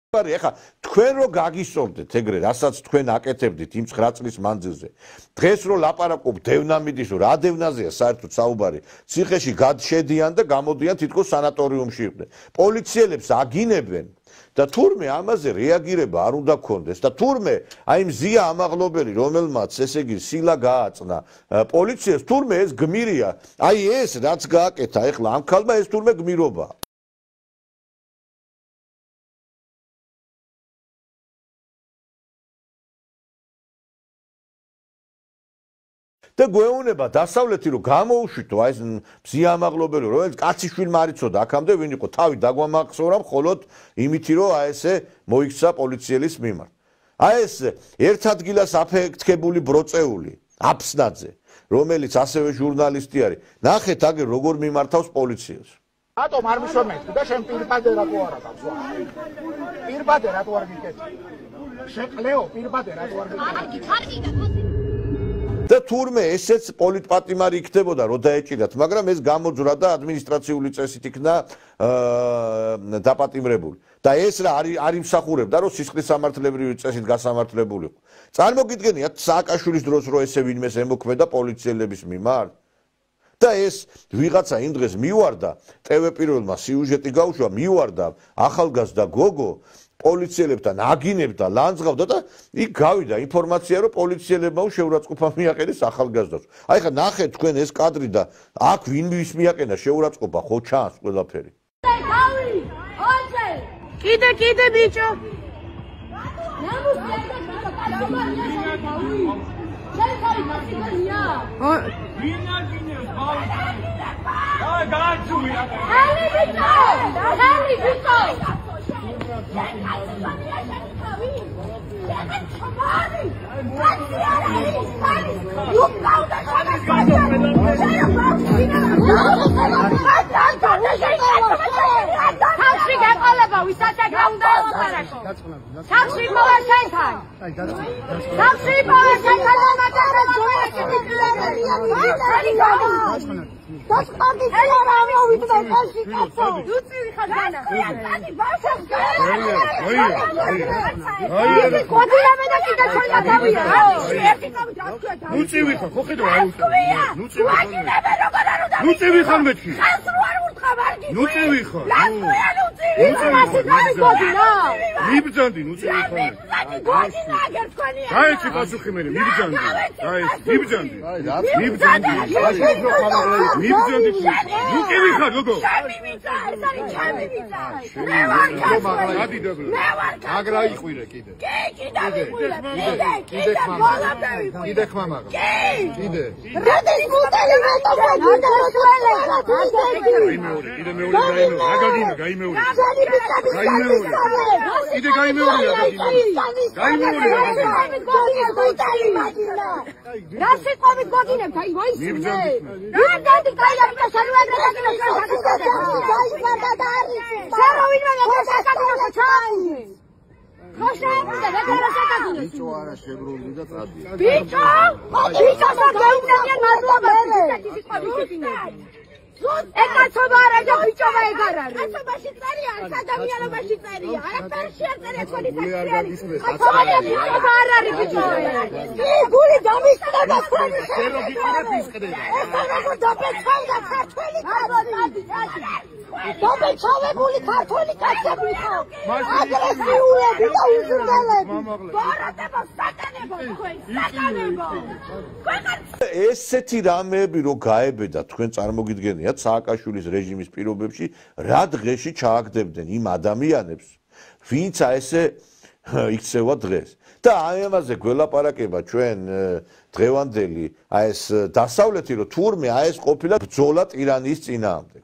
ეხლა თქვენ რო გაგისწორდეთ ეგრე, რასაც თქვენ აკეთებდით იმ 9 წლის მანძილზე. დღეს რო ლაპარაკობ დევნამიდის, რა დევნაზეა საერთოდ საუბარი. ციხეში გადშედიან და გამოდიან თითქოს სანატორიუმში იყვნენ. პოლიციელებს აგინებენ და თურმე ამაზე რეაგირება არ უნდა გქონდეს და თურმე აი მზია ამაღლობელი, რომელმაც ესე იგი სილა გააწნა პოლიციას, თურმე ეს გმირია. აი ეს რაც გააკეთა ეხლა ამ ქალმა ეს თურმე გმირობაა. და გვეუბნება დასავლეთი რომ გამოუშვითო აი ეს მზიამაღლობელი რომელიც კაციშვილმა არ იცოდა აქამდე ვინ იყო თავი დაგვამახსოვრა მხოლოდ იმითი რომ აი ესე მოიქცა პოლიციელის მიმართ აი ეს ერთ ადგილას აფეთქებული ბროწეული აფსნაძე რომელიც ასევე ჟურნალისტი არის ნახეთ აგერ როგორ მიმართავს პოლიციას რატომ არ მისვამეთ და შენ პირბადე რატო არ აკეთებს პირბადე რატო არ გიკეთე შეკლეო პირბადე რატო არ გიკეთე და თურმე ესეც პოლიტპატიმარი იქნებოდა რომ დაეჭირათ, მაგრამ ეს გამოძვრა და ადმინისტრაციული წესით იქნა დაპატიმრებული. და ეს რა არ იმსახურებდა რომ სისხლის სამართლებრივი წესით გასამართლებულიყო. წარმოგიდგენიათ სააკაშვილის დროს რომ ესე ვინმეს ემოქმედა პოლიციელების მიმართ? და ეს ვიღაცა იმ დღეს მივარდა, ტევ პირველმა სიუჟეტი გაუშვა, მივარდა ახალგაზრდა გოგო პოლიციელებთან აგინებდა, ლანძღავდა და იქ გავიდა ინფორმაცია, რომ პოლიციელებმა შეურაცხყოფა მიაყენეს ახალგაზრდას. აი ხა ნახეთ თქვენ ეს კადრი და აქ ვინმის მიაყენა შეურაცხყოფა, ხო ჩანს ყველაფერი. კიდე ბიჭო. ესეთი რამეები რო გაებედა თქვენ წარმოგიდგენიათ სააკაშვილის რეჟიმის პირობებში რა დღეში ჩააგდებდნენ იმ ადამიანებს ვინც ესე იქცევა დღეს და აი ამაზე გველაპარაკება ჩვენ დღევანდელი აი ეს დასავლეთი რომ თურმე აი ეს ყოფილა ბრძოლა ტირანიის წინააღმდეგ